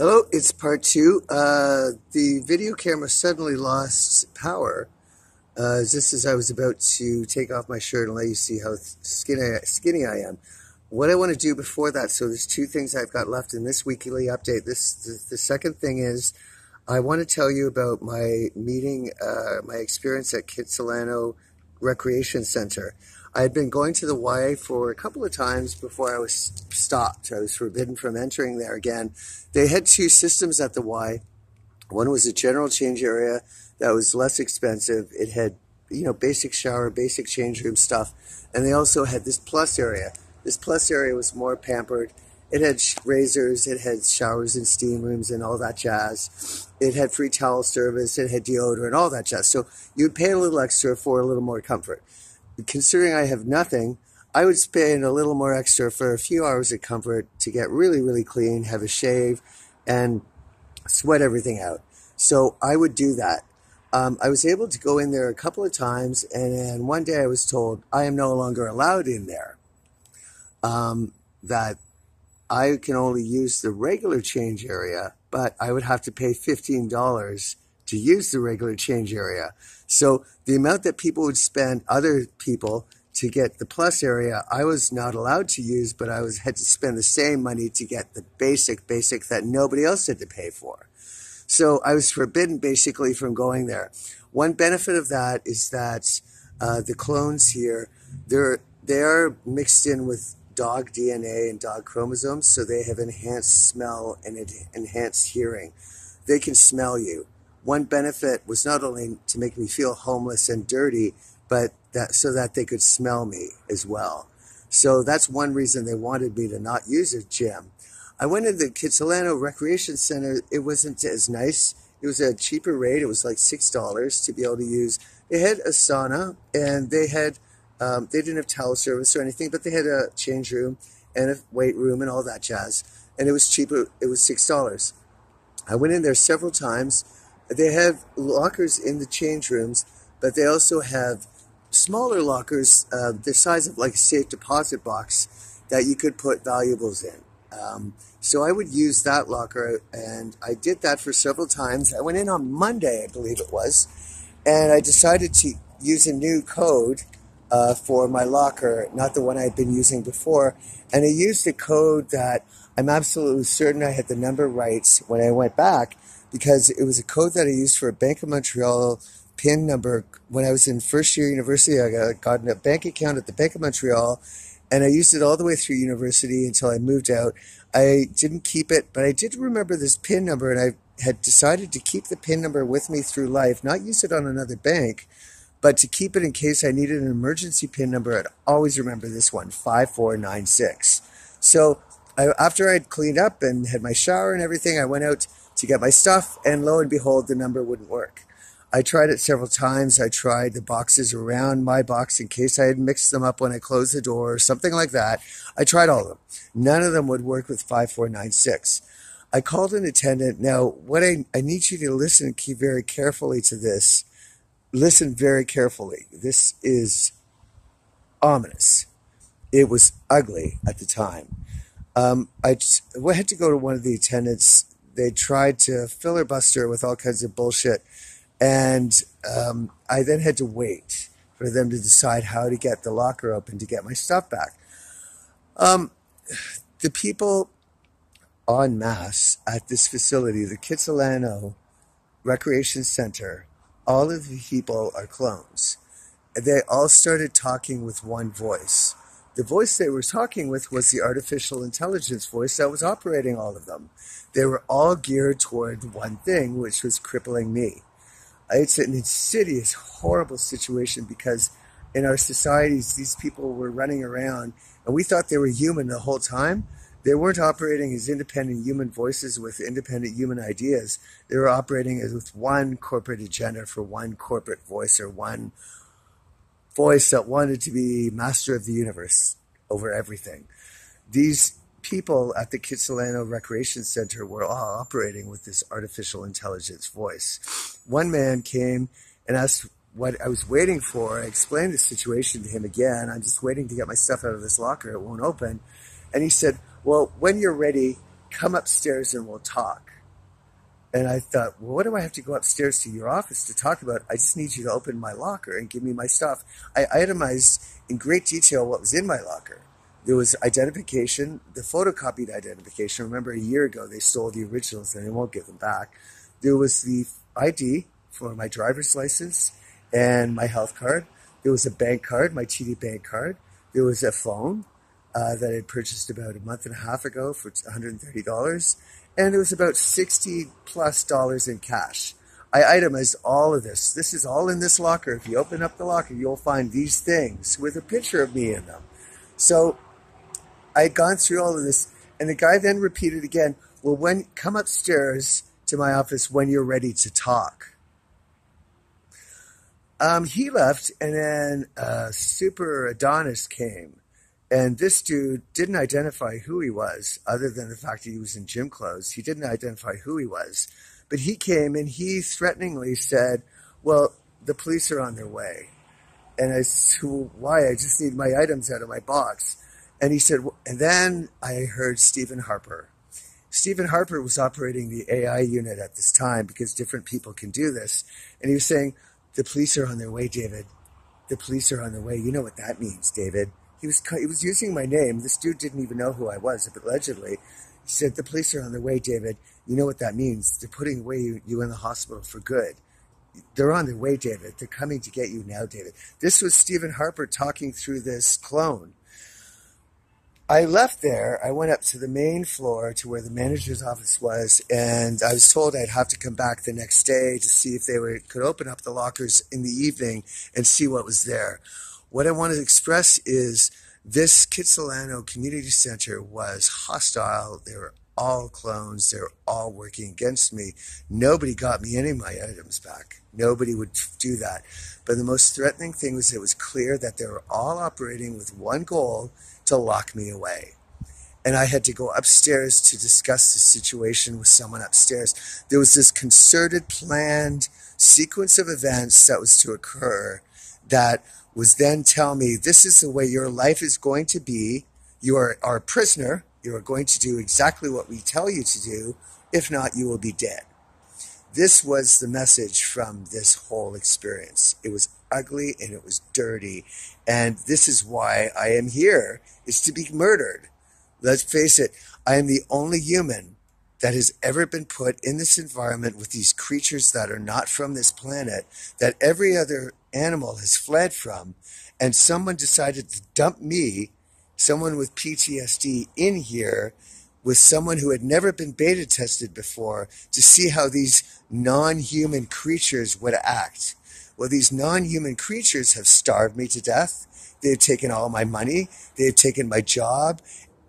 Hello, it's part two. The video camera suddenly lost power just as I was about to take off my shirt and let you see how skinny I am. What I want to do before that, so there's two things I've got left in this weekly update. The second thing is I want to tell you about my meeting, my experience at Kitsilano Recreation Center. I had been going to the Y for a couple of times before I was stopped. I was forbidden from entering there again. They had two systems at the Y. One was a general change area that was less expensive. It had, basic shower, basic change room stuff. And they also had this plus area. This plus area was more pampered. It had razors, it had showers and steam rooms and all that jazz. It had free towel service, it had deodorant, all that jazz. So you'd pay a little extra for a little more comfort. Considering I have nothing, I would spend a little more extra for a few hours of comfort to get really, really clean, have a shave, and sweat everything out. So I would do that. I was able to go in there a couple of times, and then one day I was told I am no longer allowed in there. That I can only use the regular change area, but I would have to pay $15 to use the regular change area. So the amount that people would spend, other people, to get the plus area, I was not allowed to use, but I had to spend the same money to get the basic that nobody else had to pay for. So I was forbidden basically from going there. One benefit of that is that the clones here, they are mixed in with dog DNA and dog chromosomes, so they have enhanced smell and enhanced hearing. They can smell you. One benefit was not only to make me feel homeless and dirty, but so that they could smell me as well. So that's one reason they wanted me to not use a gym. I went into the Kitsilano Recreation Center. It wasn't as nice. It was a cheaper rate. It was like $6 to be able to use. They had a sauna, and they didn't have towel service or anything, but they had a change room and a weight room and all that jazz. And it was cheaper. It was $6. I went in there several times. They have lockers in the change rooms, but they also have smaller lockers, the size of like a safe deposit box that you could put valuables in. So I would use that locker, and I did that for several times. I went in on Monday, I believe it was, and I decided to use a new code for my locker, not the one I had been using before. And I used a code that I'm absolutely certain I had the number right when I went back, because it was a code that I used for a Bank of Montreal PIN number. When I was in first year university, I got a bank account at the Bank of Montreal, and I used it all the way through university until I moved out. I didn't keep it, but I did remember this PIN number, and I had decided to keep the PIN number with me through life, not use it on another bank, but to keep it in case I needed an emergency PIN number. I'd always remember this one, 5496. So after I'd cleaned up and had my shower and everything, I went out to get my stuff, and lo and behold, the number wouldn't work. I tried it several times. I tried the boxes around my box in case I had mixed them up when I closed the door or something like that. I tried all of them. None of them would work with 5496. I called an attendant. Now, what I need you to listen and keep very carefully to this. Listen very carefully. This is ominous. It was ugly at the time. I had to go to one of the attendants. They tried to filibuster with all kinds of bullshit. And I then had to wait for them to decide how to get the locker open to get my stuff back. The people en masse at this facility, the Kitsilano Recreation Center, all of the people are clones. They all started talking with one voice. The voice they were talking with was the artificial intelligence voice that was operating all of them. They were all geared toward one thing, which was crippling me. It's an insidious, horrible situation, because in our societies, these people were running around, and we thought they were human the whole time. They weren't operating as independent human voices with independent human ideas. They were operating as with one corporate agenda for one corporate voice, or one voice that wanted to be master of the universe over everything. These people at the Kitsilano Recreation Center were all operating with this artificial intelligence voice. One man came and asked what I was waiting for. I explained the situation to him again. I'm just waiting to get my stuff out of this locker. It won't open. And he said, well, when you're ready, come upstairs and we'll talk. And I thought, well, what do I have to go upstairs to your office to talk about? I just need you to open my locker and give me my stuff. I itemized in great detail what was in my locker. There was identification, the photocopied identification. Remember, a year ago, they stole the originals and they won't give them back. There was the ID for my driver's license and my health card. There was a bank card, my TD bank card. There was a phone that I had purchased about a month and a half ago for $130. And it was about $60+ in cash. I itemized all of this. This is all in this locker. If you open up the locker, you'll find these things with a picture of me in them. So I had gone through all of this, and the guy then repeated again, well, come upstairs to my office when you're ready to talk. He left, and then Super Adonis came. And this dude didn't identify who he was, other than the fact that he was in gym clothes. He didn't identify who he was. But he came and he threateningly said, well, the police are on their way. And I said, well, why? I just need my items out of my box. And he said, and then I heard Stephen Harper. Stephen Harper was operating the AI unit at this time because different people can do this. And he was saying, the police are on their way, David. The police are on their way. You know what that means, David. He was using my name. This dude didn't even know who I was, but allegedly. He said, the police are on their way, David. You know what that means. They're putting away you in the hospital for good. They're on their way, David. They're coming to get you now, David. This was Stephen Harper talking through this clone. I left there. I went up to the main floor to where the manager's office was, and I was told I'd have to come back the next day to see if they could open up the lockers in the evening and see what was there. What I want to express is this Kitsilano Community Center was hostile. They were all clones. They were all working against me. Nobody got me any of my items back. Nobody would do that. But the most threatening thing was it was clear that they were all operating with one goal, to lock me away. And I had to go upstairs to discuss the situation with someone upstairs. There was this concerted, planned sequence of events that was to occur that was then tell me, this is the way your life is going to be. You are our prisoner. You are going to do exactly what we tell you to do. If not, you will be dead. This was the message from this whole experience. It was ugly and it was dirty. And this is why I am here, is to be murdered. Let's face it, I am the only human that has ever been put in this environment with these creatures that are not from this planet, that every other animal has fled from, and someone decided to dump me, someone with PTSD, in here with someone who had never been beta tested before to see how these non-human creatures would act. Well, these non-human creatures have starved me to death. They have taken all my money. They have taken my job.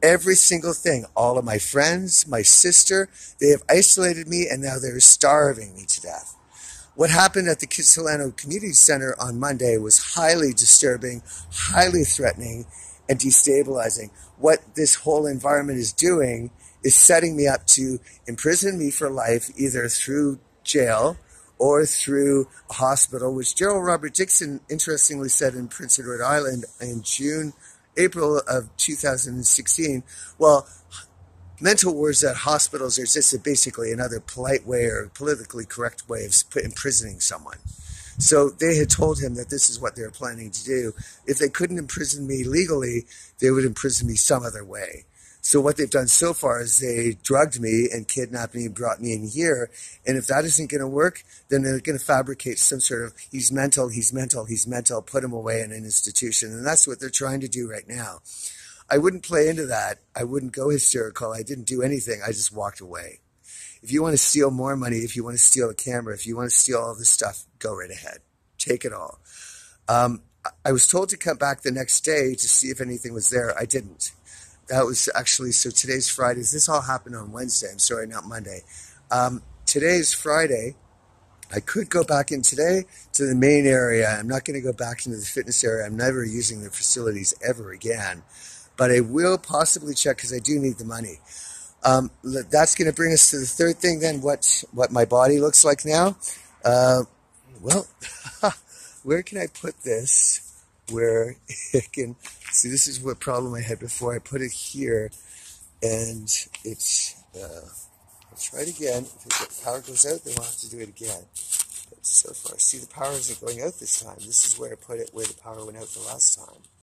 Every single thing, all of my friends, my sister, they have isolated me, and now they're starving me to death. What happened at the Kitsilano Community Center on Monday was highly disturbing, highly threatening, and destabilizing. What this whole environment is doing is setting me up to imprison me for life, either through jail or through a hospital, which Gerald Robert Dixon interestingly said in Prince Edward Island in April of 2016, well, mental wards at hospitals are just basically another polite way or politically correct way of imprisoning someone. So they had told him that this is what they were planning to do. If they couldn't imprison me legally, they would imprison me some other way. So what they've done so far is they drugged me and kidnapped me and brought me in here. And if that isn't going to work, then they're going to fabricate some sort of, he's mental, put him away in an institution. And that's what they're trying to do right now. I wouldn't play into that. I wouldn't go hysterical. I didn't do anything. I just walked away. If you want to steal more money, if you want to steal a camera, if you want to steal all this stuff, go right ahead. Take it all. I was told to come back the next day to see if anything was there. I didn't. That was actually, so today's Friday. This all happened on Wednesday. I'm sorry, not Monday. Today's Friday. I could go back in today to the main area. I'm not going to go back into the fitness area. I'm never using the facilities ever again. But I will possibly check because I do need the money. That's going to bring us to the third thing then, what my body looks like now. Well, where can I put this where it can, see, this is what problem I had before. I put it here and it's I'll try it again. If the power goes out, then we'll have to do it again. But so far, see, the power isn't going out this time. This is where I put it, where the power went out the last time.